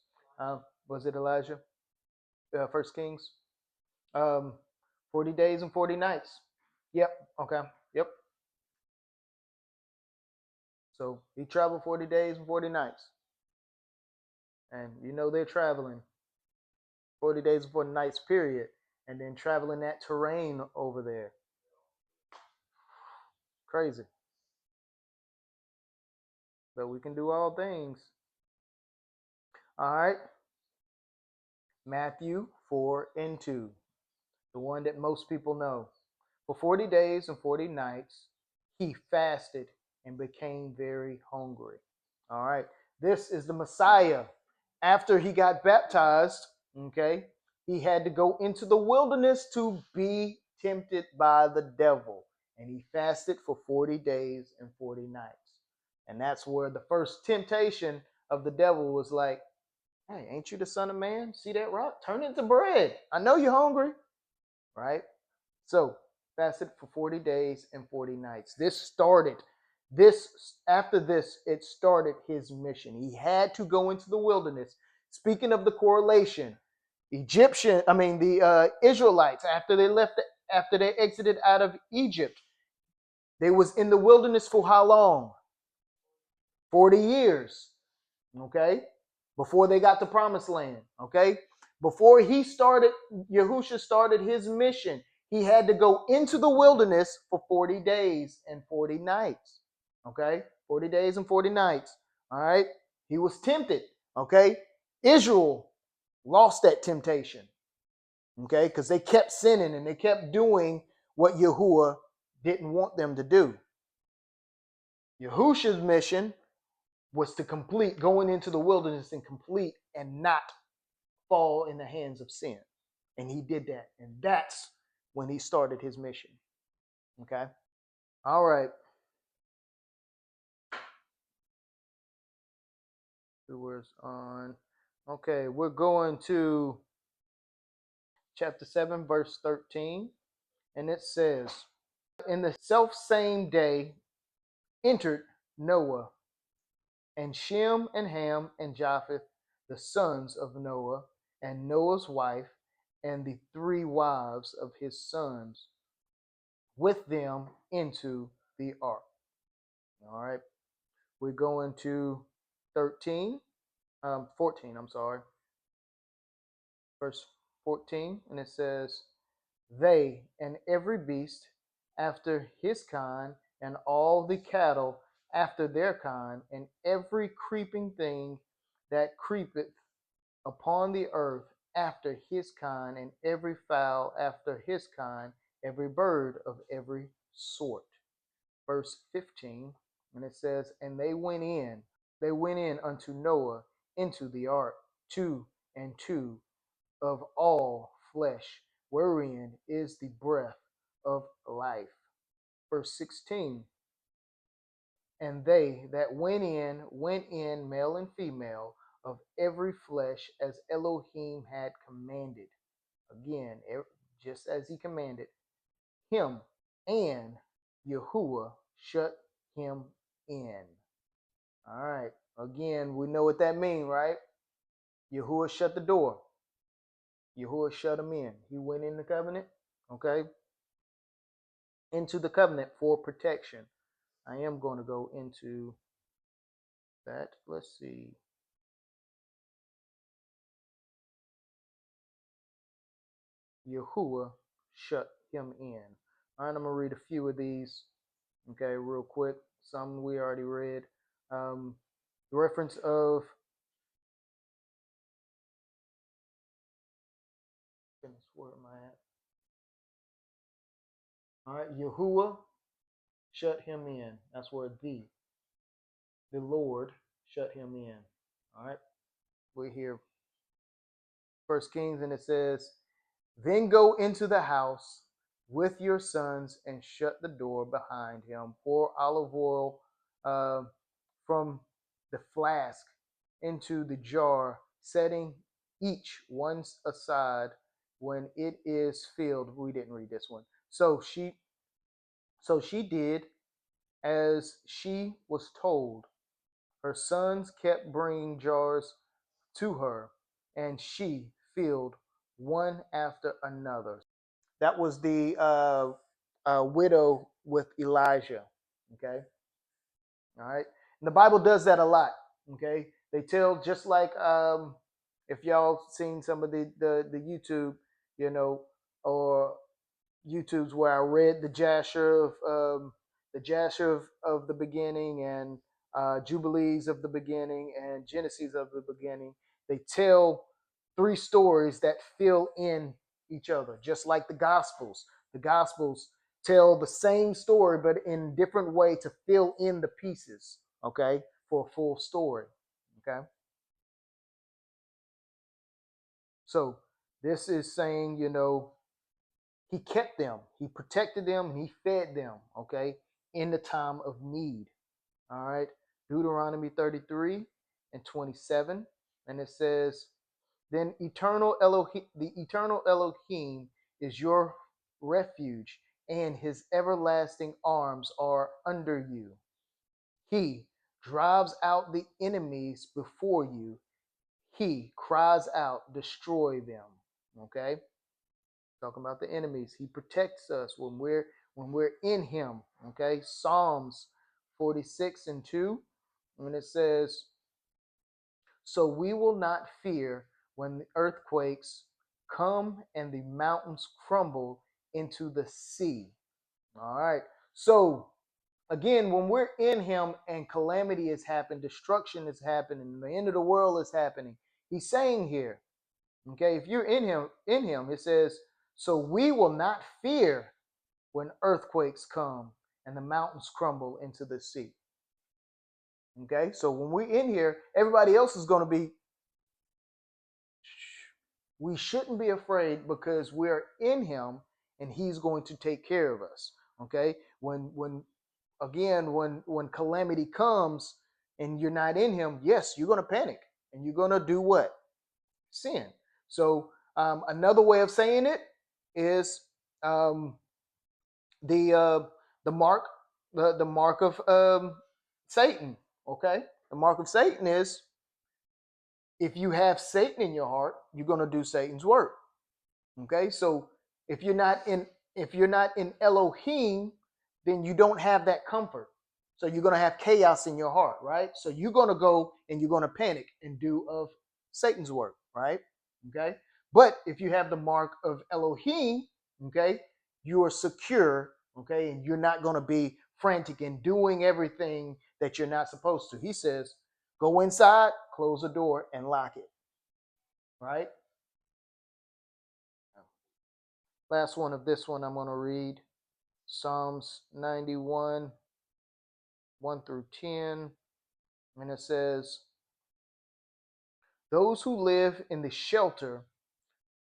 Was it Elijah? First Kings? Um, 40 days and 40 nights. Yep. Okay. Yep. So he traveled 40 days and 40 nights. And you know they're traveling 40 days and 40 nights, period. And then traveling that terrain over there. Crazy. But we can do all things. All right. Matthew 4:2. The one that most people know. For 40 days and 40 nights, he fasted and became very hungry. All right. This is the Messiah. After he got baptized, okay, he had to go into the wilderness to be tempted by the devil. And he fasted for 40 days and 40 nights. And that's where the first temptation of the devil was like, hey, ain't you the Son of Man? See that rock? Turn it into bread. I know you're hungry, right? So fasted for 40 days and 40 nights. After this, it started his mission. He had to go into the wilderness. Speaking of the correlation, the Israelites, after they exited out of Egypt, they was in the wilderness for how long? 40 years. Okay? Before they got to promised land. Okay? Before Yahusha started his mission, he had to go into the wilderness for 40 days and 40 nights. Okay? 40 days and 40 nights. All right? He was tempted. Okay? Israel lost that temptation. Okay? Because they kept sinning and they kept doing what Yahuwah didn't want them to do. Yahusha's mission was to complete going into the wilderness and complete and not fall in the hands of sin. And he did that. And that's when he started his mission. Okay. All right. Viewers on. Okay. We're going to chapter 7, verse 13. And it says, in the self same day entered Noah and Shem and Ham and Japheth, the sons of Noah, and Noah's wife, and the 3 wives of his sons, with them into the ark. All right. We're going to 14, I'm sorry. Verse 14, and it says, they and every beast after his kind, and all the cattle after their kind, and every creeping thing that creepeth upon the earth after his kind, and every fowl after his kind, every bird of every sort. Verse 15, and it says, and they went in unto Noah into the ark, 2 and 2 of all flesh, wherein is the breath of life. Verse 16, and they that went in, male and female, of every flesh, as Elohim had commanded. Again, just as he commanded him, and Yahuwah shut him in. All right. Again, we know what that means, right? Yahuwah shut the door. Yahuwah shut him in. He went in the covenant, okay? Into the covenant for protection. I am going to go into that. Let's see. Yahuwah shut him in. All right, I'm going to read a few of these, okay, real quick. Some we already read. The reference of, goodness, where am I at? All right, Yahuwah, shut him in. That's where the Lord, shut him in. All right, we're here. First Kings, and it says, then go into the house with your sons and shut the door behind him. Pour olive oil uh, from the flask into the jar, setting each one aside when it is filled. We didn't read this one. So she did as she was told. Her sons kept bringing jars to her, and she filled one after another. That was the widow with Elijah. Okay, all right. And the Bible does that a lot. Okay, they tell just like if y'all seen some of the YouTube, or YouTube's where I read the Jasher of the beginning, and Jubilees of the beginning, and Genesis of the beginning. They tell three stories that fill in each other, just like the Gospels. The Gospels tell the same story, but in different way to fill in the pieces. Okay, for a full story. Okay, so this is saying, he kept them, he protected them, and he fed them, okay, in the time of need. All right. Deuteronomy 33 and 27. And it says, then the eternal Elohim is your refuge, and his everlasting arms are under you. He drives out the enemies before you. He cries out, destroy them. Okay? Talking about the enemies. He protects us when we're in him. Okay. Psalms 46 and 2. When it says, so we will not fear when the earthquakes come and the mountains crumble into the sea. All right. So again, when we're in him and calamity has happened, destruction is happening, the end of the world is happening. He's saying here, okay, if you're in him, it says, so we will not fear when earthquakes come and the mountains crumble into the sea. Okay, so when we're in here, everybody else is going to be, we shouldn't be afraid because we're in him and he's going to take care of us. Okay, when calamity comes and you're not in him, yes, you're going to panic and you're going to do what? Sin. So another way of saying it is um, the mark the mark of Satan. Okay, the mark of Satan is, if you have Satan in your heart, you're going to do Satan's work. Okay, so if you're not in if you're not in Elohim, then you don't have that comfort. So you're going to have chaos in your heart, right? So you're going to go and you're going to panic and do of Satan's work, right? Okay, but if you have the mark of Elohim, okay, you are secure, okay, and you're not going to be frantic and doing everything that you're not supposed to. He says, go inside, close the door, and lock it, right? Last one of this one I'm going to read, Psalms 91, 1 through 10. And it says, those who live in the shelter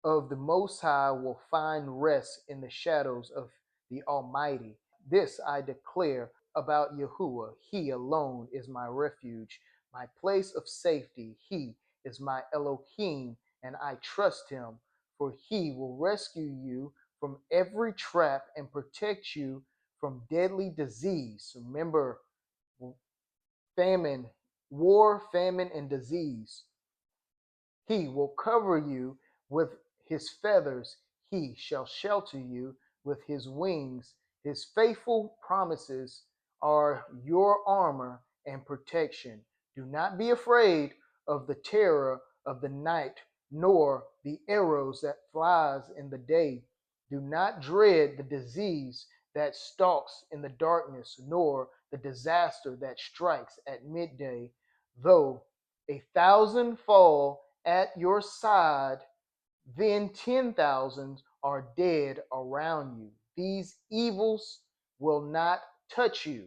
of the Most High will find rest in the shadows of the Almighty. This I declare about Yahuwah. He alone is my refuge, my place of safety. He is my Elohim, and I trust him, for he will rescue you from every trap and protect you from deadly disease. Remember, famine, war, famine, and disease. He will cover you with his feathers. He shall shelter you with his wings. His faithful promises are your armor and protection. Do not be afraid of the terror of the night, nor the arrows that flies in the day. Do not dread the disease that stalks in the darkness, nor the disaster that strikes at midday. Though 1,000 fall at your side, then 10,000 are dead around you. These evils will not touch you.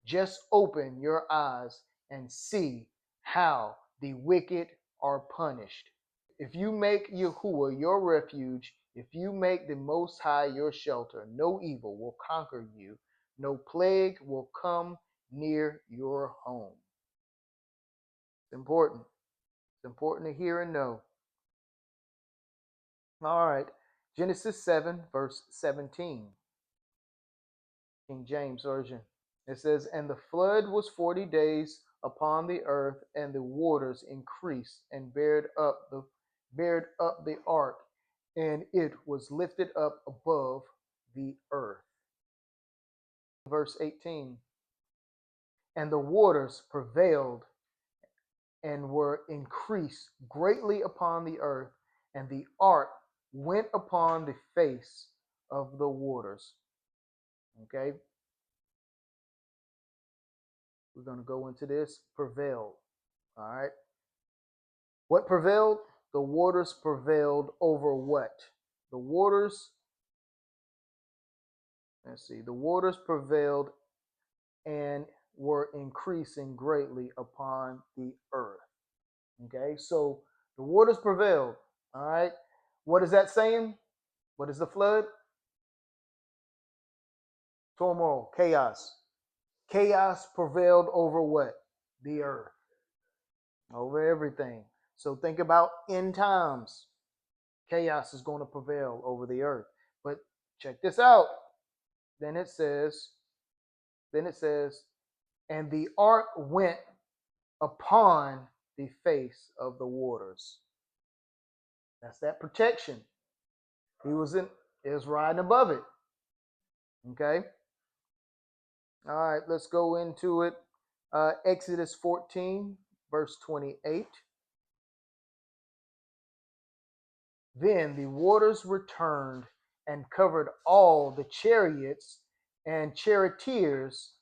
Just open your eyes and see how the wicked are punished. If you make Yahuwah your refuge, if you make the Most High your shelter, no evil will conquer you, no plague will come near your home. It's important. It's important to hear and know. All right. Genesis 7, verse 17. King James Version. It says, and the flood was 40 days upon the earth, and the waters increased and bared up the ark, and it was lifted up above the earth. Verse 18. And the waters prevailed and were increased greatly upon the earth, and the ark went upon the face of the waters. Okay, we're going to go into this. Prevailed. All right. What prevailed? The waters prevailed over what? The waters, let's see, the waters prevailed and were increasing greatly upon the earth. Okay, so the waters prevailed. All right. What is that saying? What is the flood? Turmoil, chaos. Chaos prevailed over what? The earth. Over everything. So think about end times. Chaos is going to prevail over the earth. But check this out. Then it says, and the ark went upon the face of the waters. That's that protection. It was riding above it. Okay. All right, let's go into it. Exodus 14, verse 28. Then the waters returned and covered all the chariots and charioteers,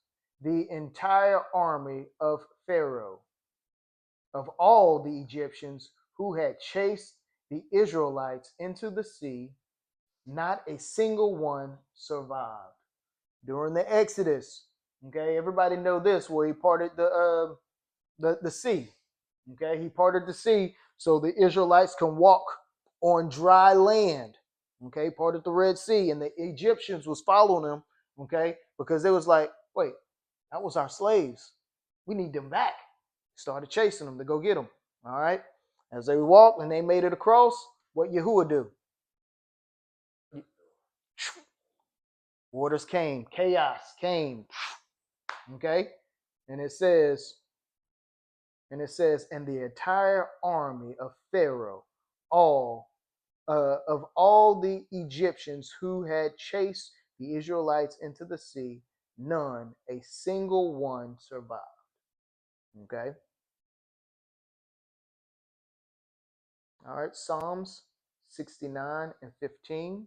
the entire army of Pharaoh. Of all the Egyptians who had chased the Israelites into the sea, not a single one survived. During the Exodus, okay, everybody know this, where he parted the sea. Okay, he parted the sea so the Israelites can walk on dry land. Okay, parted the Red Sea, and the Egyptians was following them. Okay, because they was like, wait, that was our slaves. We need them back. Started chasing them to go get them. All right, as they walked and they made it across, what Yahuwah do? Waters came, chaos came. Okay, and it says, and the entire army of Pharaoh, of all the Egyptians who had chased the Israelites into the sea, none, a single one survived. Okay. All right. Psalms 69 and 15.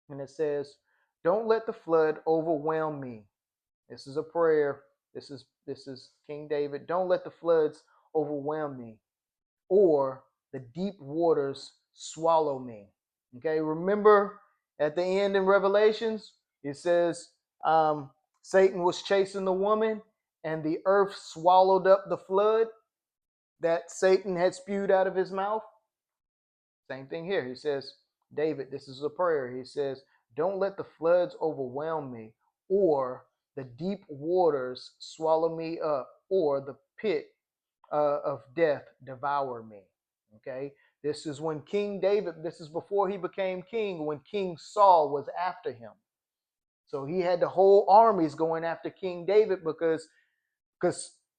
And it says, don't let the flood overwhelm me. This is a prayer. This is King David. Don't let the floods overwhelm me, or the deep waters swallow me. Okay, remember at the end in Revelations, it says Satan was chasing the woman, and the earth swallowed up the flood that Satan had spewed out of his mouth. Same thing here. He says, David, this is a prayer. He says, don't let the floods overwhelm me, or the deep waters swallow me up, or the pit of death devour me. Okay, this is when King David, this is before he became king, when King Saul was after him. So he had the whole armies going after King David because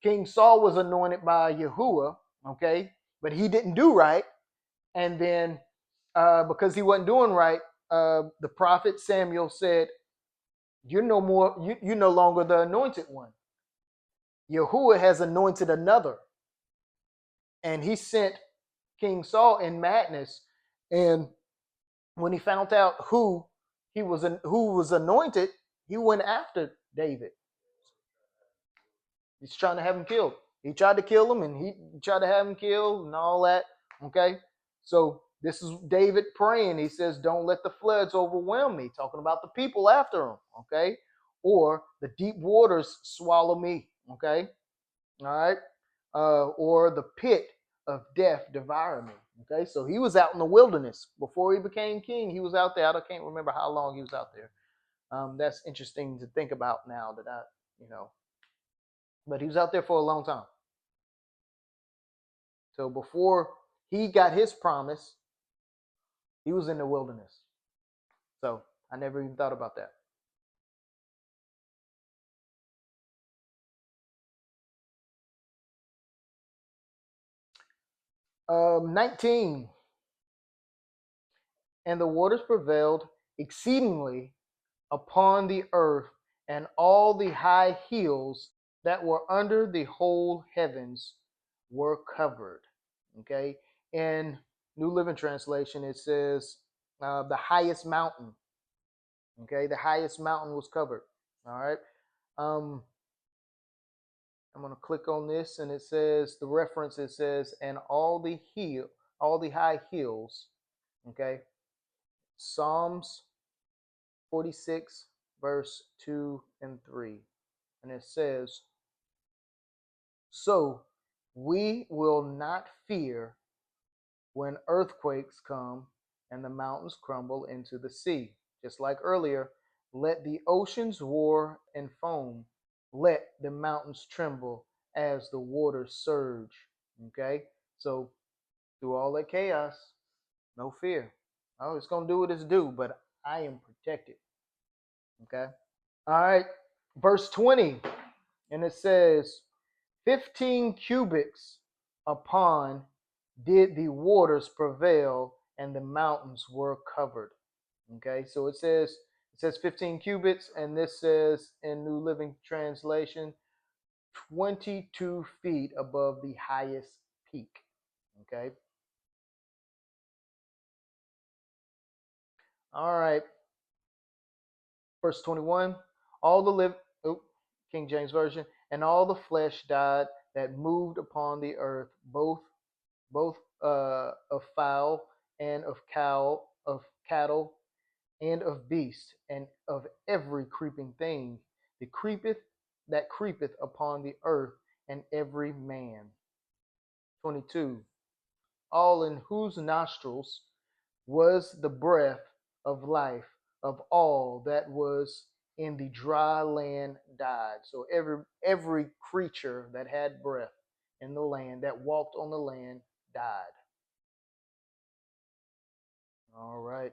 King Saul was anointed by Yahuwah, okay, but he didn't do right. And then because he wasn't doing right, the prophet Samuel said, you're no more, you're no longer the anointed one. Yahuwah has anointed another. And he sent King Saul in madness, and when he found out who was anointed, he went after David. He's trying to have him killed. He tried to kill him, and he tried to have him killed, and all that. Okay, so this is David praying. He says, "Don't let the floods overwhelm me." Talking about the people after him. Okay, or the deep waters swallow me. Okay, all right, or the pit of death devour me. Okay, so he was out in the wilderness before he became king. He was out there. I can't remember how long he was out there. That's interesting to think about now that you know, but he was out there for a long time. So before he got his promise, he was in the wilderness. So I never even thought about that. 19. And the waters prevailed exceedingly upon the earth, and all the high hills that were under the whole heavens were covered. Okay. In New Living Translation, it says the highest mountain. Okay. The highest mountain was covered. All right. Um, I'm going to click on this, and it says the reference. It says, and all the high hills. Okay. Psalms 46, verse 2 and 3. And it says, so we will not fear when earthquakes come and the mountains crumble into the sea. Just like earlier, let the oceans roar and foam. Let the mountains tremble as the waters surge. Okay? So through all that chaos, no fear. Oh, it's going to do what it's do, but I am protected. Okay? All right. Verse 20. And it says, 15 cubits upon did the waters prevail, and the mountains were covered. Okay, so it says 15 cubits, and this says in New Living Translation 22 feet above the highest peak. Okay. All right. Verse 21. All the live oh, King James Version, and all the flesh died that moved upon the earth, both of fowl and of cattle and of beast and of every creeping thing that creepeth upon the earth, and every man. 22. All in whose nostrils was the breath of life of all that was in the dry land died. So every creature that had breath in the land, that walked on the land, died. All right.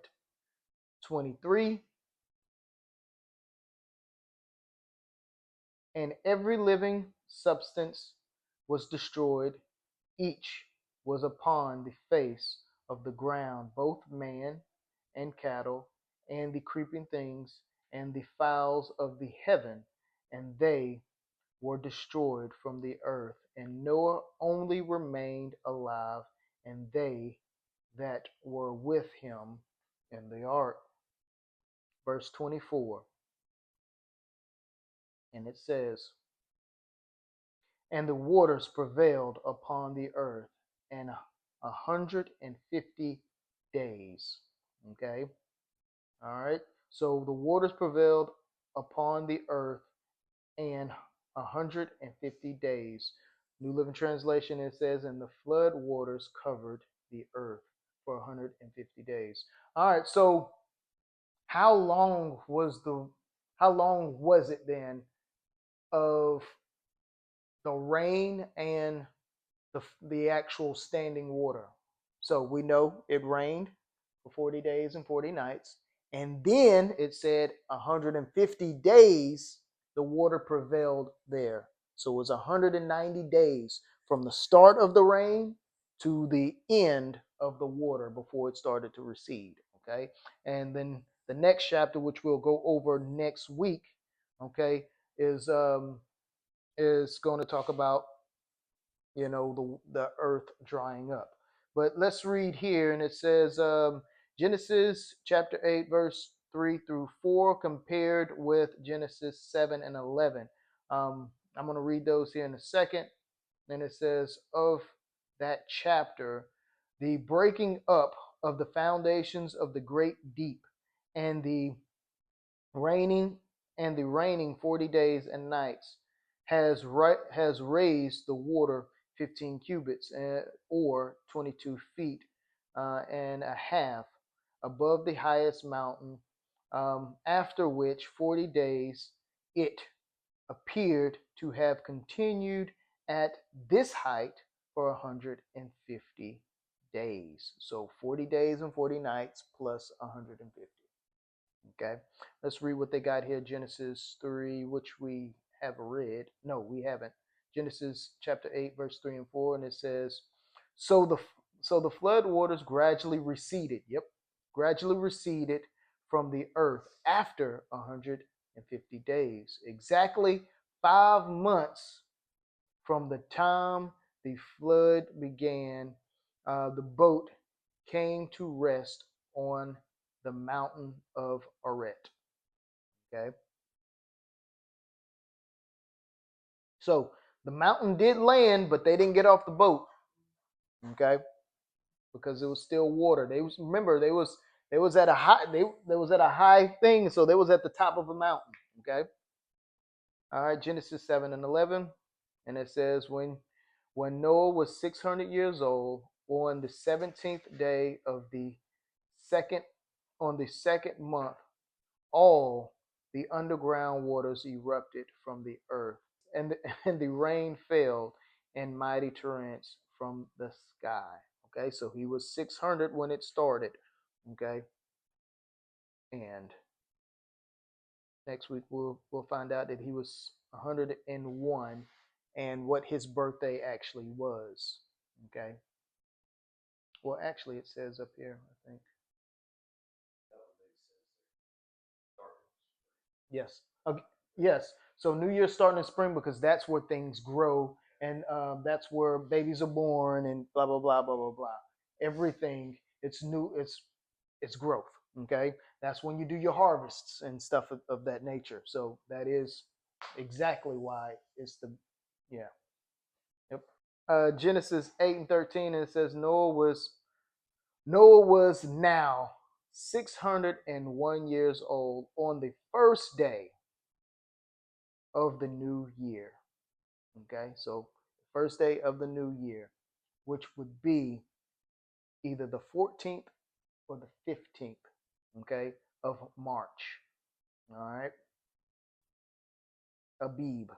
23. And every living substance was destroyed, each was upon the face of the ground, both man and cattle, and the creeping things, and the fowls of the heaven, and they were destroyed from the earth. And Noah only remained alive, and they that were with him in the ark. Verse 24, and it says, and the waters prevailed upon the earth and 150 days. Okay. All right. So the waters prevailed upon the earth and 150 days. New Living Translation, it says, and the flood waters covered the earth for 150 days. All right. So how long was it then of the rain and the actual standing water? So we know it rained for 40 days and 40 nights. And then it said 150 days the water prevailed there. So it was 190 days from the start of the rain to the end of the water before it started to recede. Okay. And then the next chapter, which we'll go over next week, okay, is going to talk about the earth drying up. But let's read here, and it says, Genesis chapter 8, verse 3 through 4, compared with Genesis 7 and 11. I'm going to read those here in a second. And it says, of that chapter, the breaking up of the foundations of the great deep, and the raining and the raining 40 days and nights has raised the water 15 cubits, or 22 feet and a half above the highest mountain, after which 40 days it appeared to have continued at this height for 150 days. So 40 days and 40 nights plus 150. Okay, let's read what they got here. Genesis 3, which we have read. No, we haven't. Genesis chapter 8, verse 3 and 4, and it says, So the so the flood waters gradually receded. Yep, gradually receded from the earth after 150 days. Exactly 5 months from the time the flood began, the boat came to rest on the mountain of Aret. Okay. So the mountain did land, but they didn't get off the boat. Okay. Because it was still water. They was at a high thing, so they was at the top of a mountain. Okay. All right, Genesis 7 and 11. And it says, when Noah was 600 years old, on the 17th day of the second on the second month, all the underground waters erupted from the earth, and and the rain fell in mighty torrents from the sky. Okay, so he was 600 when it started. Okay, and next week we'll find out that he was 101 and what his birthday actually was. Okay, well, actually it says up here, I think. Yes. Okay. Yes. So New Year's starting in spring because that's where things grow, and that's where babies are born and blah blah blah blah blah blah. Everything it's new. It's growth. Okay. That's when you do your harvests and stuff of that nature. So that is exactly why it's the yeah. Yep. Genesis 8 and 13, and it says Noah was now 601 years old on the first day of the new year. Okay, so first day of the new year, which would be either the 14th or the 15th, okay, of March. All right, Abib.